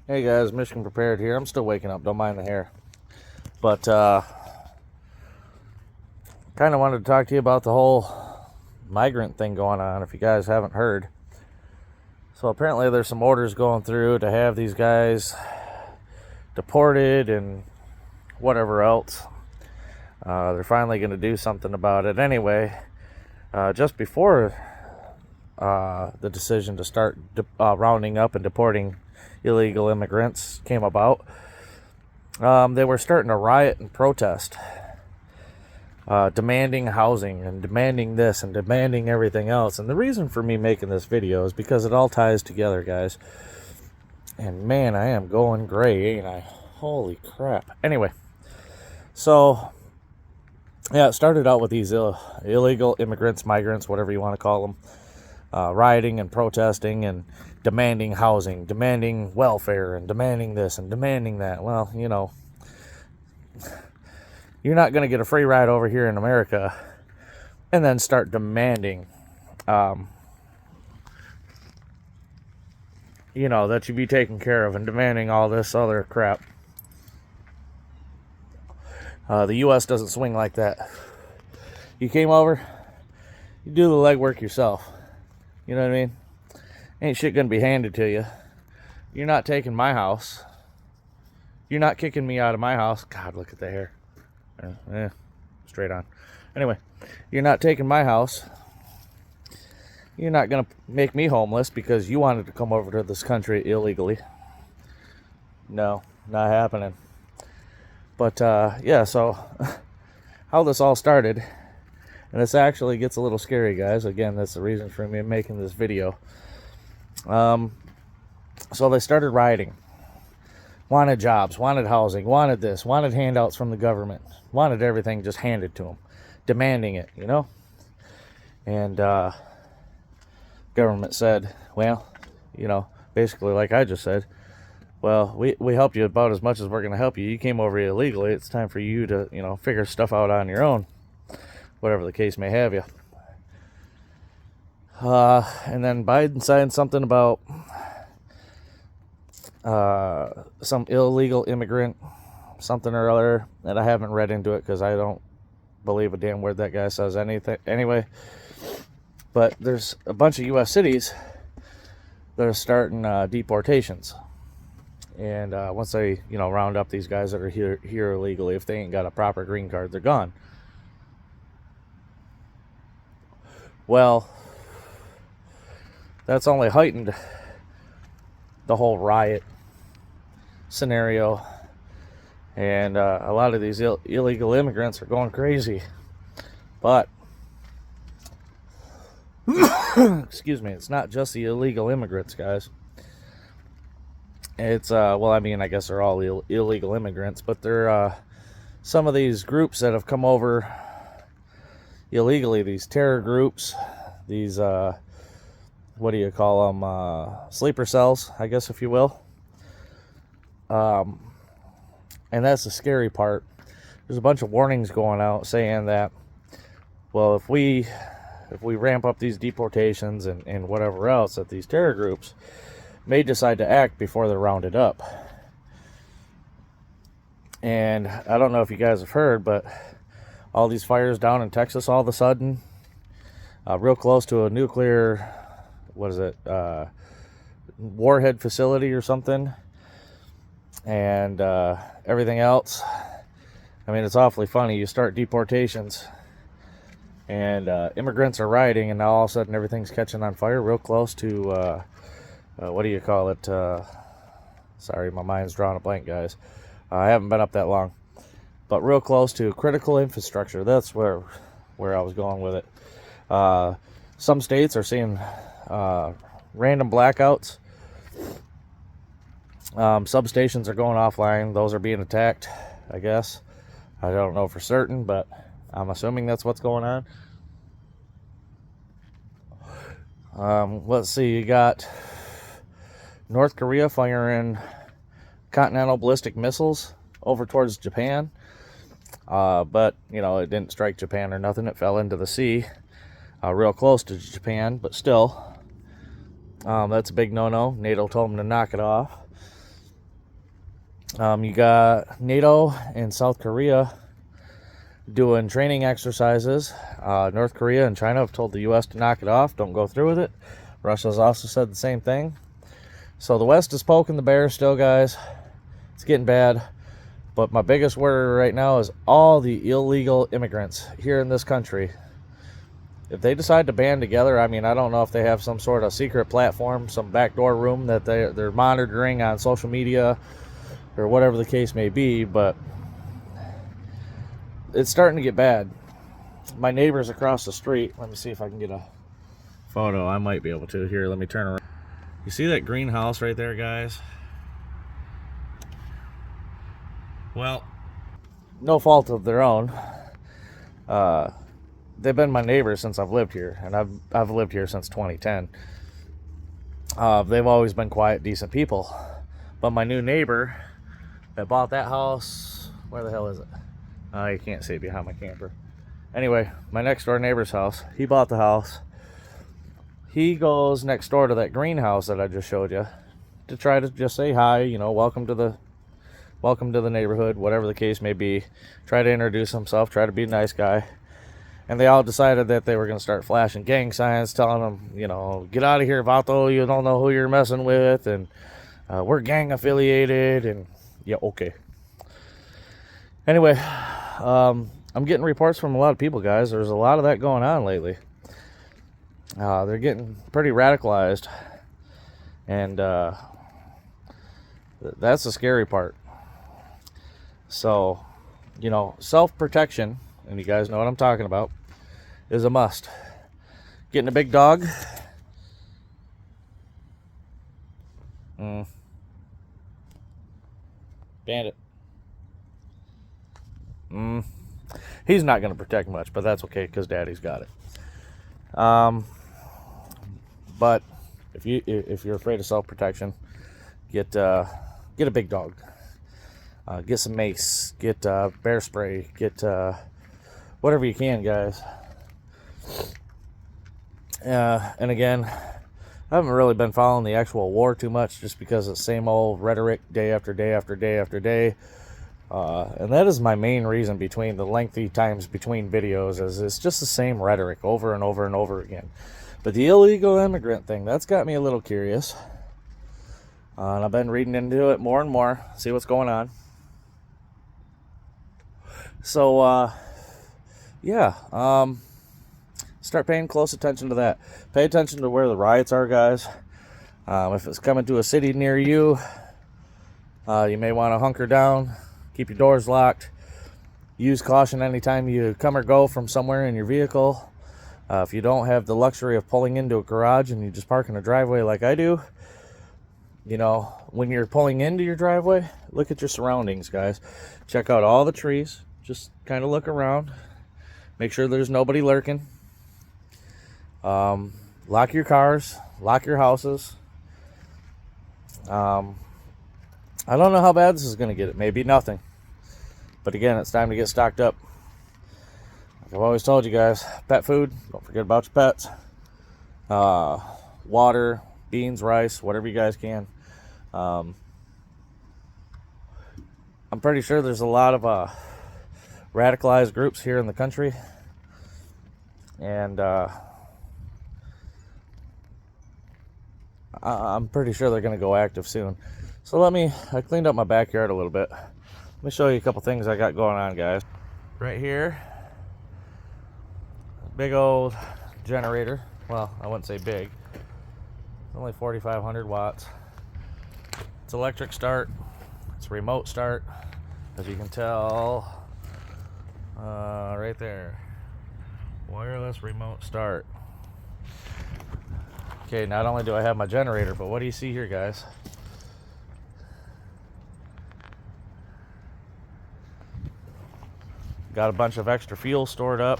Hey guys, Michigan Prepared here. I'm still waking up, don't mind the hair. But kind of wanted to talk to you about the whole migrant thing going on, if you guys haven't heard. So apparently there's some orders going through to have these guys deported and whatever else. They're finally going to do something about it. Anyway, just before the decision to start rounding up and deporting illegal immigrants came about, they were starting to riot and protest, demanding housing and demanding this and demanding everything else. And the reason for me making this video is because it all ties together, guys. And man, I am going gray, ain't I? Holy crap. Anyway, so yeah, it started out with these illegal immigrants, migrants, whatever you want to call them, rioting and protesting and demanding housing, demanding welfare, and demanding this and demanding that. Well, you know, you're not going to get a free ride over here in America and then start demanding, you know, that you be taken care of and demanding all this other crap. The U.S. doesn't swing like that. You came over, you do the legwork yourself. You know what I mean? Ain't shit gonna be handed to you. You're not taking my house. You're not kicking me out of my house. God, look at the hair. Straight on. Anyway, you're not taking my house. You're not gonna make me homeless because you wanted to come over to this country illegally. No, not happening. But yeah, so how this all started, and this actually gets a little scary, guys. Again, that's the reason for me making this video. So they started rioting. Wanted jobs, wanted housing, wanted this, wanted handouts from the government, wanted everything just handed to them, demanding it, you know? And government said, well, you know, basically like I just said, well, we helped you about as much as we're going to help you. You came over illegally. It's time for you to, you know, figure stuff out on your own, whatever the case may have you. And then Biden signed something about some illegal immigrant, something or other, that I haven't read into it because I don't believe a damn word that guy says anything. Anyway, but there's a bunch of U.S. cities that are starting deportations. And once they, you know, round up these guys that are here illegally, if they ain't got a proper green card, they're gone. Well, that's only heightened the whole riot scenario. And a lot of these illegal immigrants are going crazy. But, excuse me, it's not just the illegal immigrants, guys. It's, well, I mean, I guess they're all illegal immigrants, but they're some of these groups that have come over illegally, these terror groups, these, what do you call them, sleeper cells, I guess, if you will. And that's the scary part. There's a bunch of warnings going out saying that, well, if we ramp up these deportations and whatever else, that these terror groups may decide to act before they're rounded up. And I don't know if you guys have heard, but all these fires down in Texas all of a sudden, real close to a nuclear, what is it, warhead facility or something, and everything else. I mean, it's awfully funny. You start deportations and immigrants are rioting, and now all of a sudden everything's catching on fire real close to what do you call it? Sorry, my mind's drawing a blank, guys. I haven't been up that long. But real close to critical infrastructure. That's where I was going with it. Some states are seeing random blackouts. Substations are going offline. Those are being attacked, I guess. I don't know for certain, but I'm assuming that's what's going on. Let's see, you got North Korea firing continental ballistic missiles over towards Japan. But, you know, it didn't strike Japan or nothing. It fell into the sea real close to Japan, but still, that's a big no-no. NATO told them to knock it off. You got NATO and South Korea doing training exercises. North Korea and China have told the U.S. to knock it off. Don't go through with it. Russia's also said the same thing. So the West is poking the bear still, guys. It's getting bad. But my biggest worry right now is all the illegal immigrants here in this country. If they decide to band together, I mean, I don't know if they have some sort of secret platform, some backdoor room that they're monitoring on social media or whatever the case may be, but it's starting to get bad. My neighbors across the street, let me see if I can get a photo. I might be able to. Here, let me turn around. You see that greenhouse right there, guys? Well, no fault of their own. They've been my neighbors since I've lived here, and I've lived here since 2010. They've always been quiet, decent people. But my new neighbor that bought that house, where the hell is it? You can't see it behind my camper. Anyway, my next door neighbor's house, he bought the house. He goes next door to that greenhouse that I just showed you to try to just say hi, you know, welcome to the neighborhood, whatever the case may be. Try to introduce himself, try to be a nice guy. And they all decided that they were going to start flashing gang signs, telling them, you know, get out of here, Vato, you don't know who you're messing with, and we're gang affiliated, and yeah, okay. Anyway, I'm getting reports from a lot of people, guys. There's a lot of that going on lately. They're getting pretty radicalized, and that's the scary part. So, you know, self-protection, and you guys know what I'm talking about, is a must. Getting a big dog. Bandit. He's not going to protect much, but that's okay because Daddy's got it. But if you're afraid of self-protection, get a big dog. Get some mace. Get bear spray. Get whatever you can, guys. And again, I haven't really been following the actual war too much, just because it's the same old rhetoric day after day after day after day. And that is my main reason between the lengthy times between videos, is it's just the same rhetoric over and over and over again. But the illegal immigrant thing, that's got me a little curious. And I've been reading into it more and more, see what's going on. So, yeah, start paying close attention to that. Pay attention to where the riots are, guys. If it's coming to a city near you, you may want to hunker down. Keep your doors locked. Use caution anytime you come or go from somewhere in your vehicle. If you don't have the luxury of pulling into a garage and you just park in a driveway like I do, you know, when you're pulling into your driveway, look at your surroundings, guys. Check out all the trees. Just kind of look around. Make sure there's nobody lurking. Lock your cars. Lock your houses. I don't know how bad this is going to get. It may be nothing. But again, it's time to get stocked up. Like I've always told you guys, pet food, don't forget about your pets. Water, beans, rice, whatever you guys can. I'm pretty sure there's a lot of radicalized groups here in the country. And I'm pretty sure they're going to go active soon. So I cleaned up my backyard a little bit. Let me show you a couple things I got going on, guys. Right here, big old generator. Well, I wouldn't say big. It's only 4,500 watts. It's electric start. It's remote start, as you can tell. Right there. Wireless remote start. Okay, not only do I have my generator, but what do you see here, guys? Got a bunch of extra fuel stored up,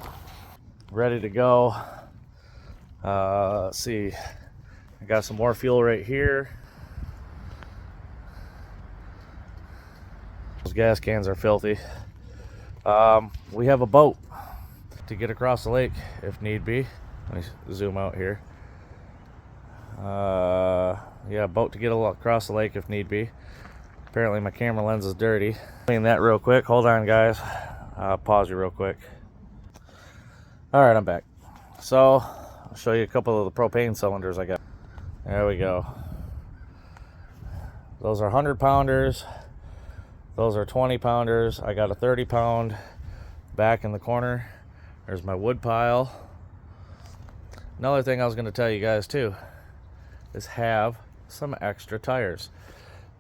ready to go. Let's see. I got some more fuel right here. Those gas cans are filthy. We have a boat to get across the lake if need be. Let me zoom out here. Yeah, boat to get across the lake if need be. Apparently my camera lens is dirty. Clean that real quick. Hold on, guys. I'll pause you real quick. All right, I'm back. So I'll show you a couple of the propane cylinders I got. There we go. Those are 100-pounders. Those are 20-pounders. I got a 30-pound back in the corner. There's my wood pile. Another thing I was going to tell you guys too is have some extra tires.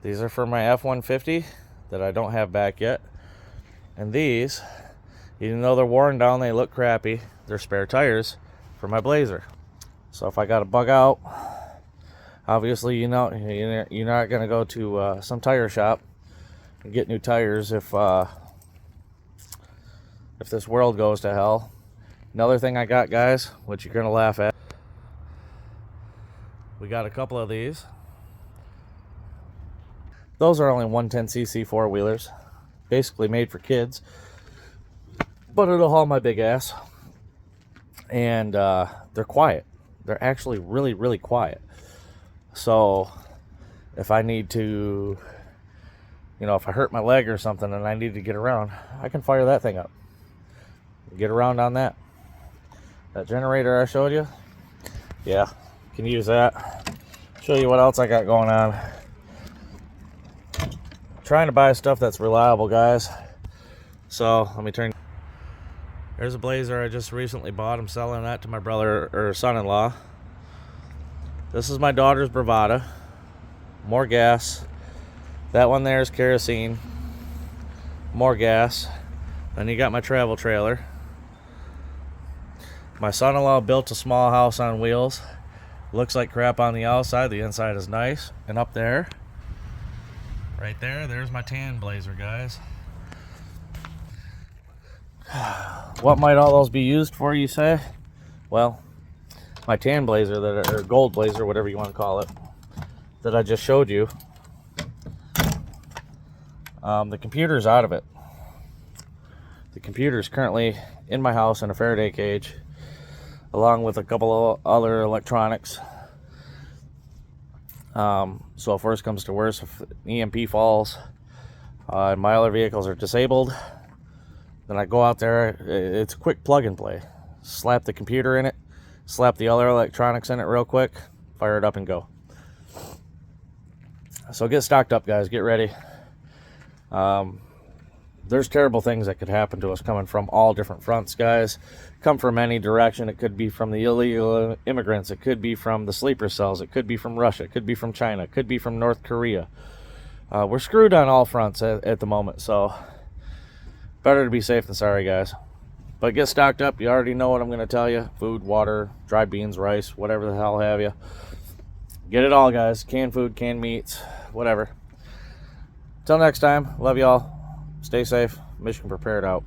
These are for my F-150 that I don't have back yet. And these, even though they're worn down, they look crappy. They're spare tires for my Blazer. So if I got to bug out, obviously you know you're not going to go to some tire shop and get new tires if this world goes to hell. Another thing I got, guys, which you're going to laugh at, we got a couple of these. Those are only 110cc four-wheelers, basically made for kids, but it'll haul my big ass. And they're quiet. They're actually really, really quiet. So if I need to, if I hurt my leg or something and I need to get around, I can fire that thing up. Get around on that. That generator I showed you, yeah, can use that. Show you what else I got going on. Trying to buy stuff that's reliable, guys. So let me turn. There's a Blazer I just recently bought. I'm selling that to my brother or son-in-law. This is my daughter's Bravada. More gas. That one there is kerosene. More gas. Then you got my travel trailer. My son-in-law built a small house on wheels. Looks like crap on the outside. The inside is nice. And up there, right there's my tan Blazer, guys. What might all those be used for, you say? Well, my tan Blazer, or gold Blazer, whatever you want to call it, that I just showed you, the computer's out of it. The computer's currently in my house in a Faraday cage, along with a couple of other electronics. So if worse comes to worse, if EMP falls, and my other vehicles are disabled, then I go out there. It's a quick plug and play. Slap the computer in it, slap the other electronics in it real quick, fire it up and go. So get stocked up, guys. Get ready. There's terrible things that could happen to us coming from all different fronts, guys. Come from any direction. It could be from the illegal immigrants. It could be from the sleeper cells. It could be from Russia. It could be from China. It could be from North Korea. We're screwed on all fronts at the moment, so better to be safe than sorry, guys. But get stocked up. You already know what I'm going to tell you. Food, water, dry beans, rice, whatever the hell have you. Get it all, guys. Canned food, canned meats, whatever. Till next time, love y'all. Stay safe. Michigan Prepared out.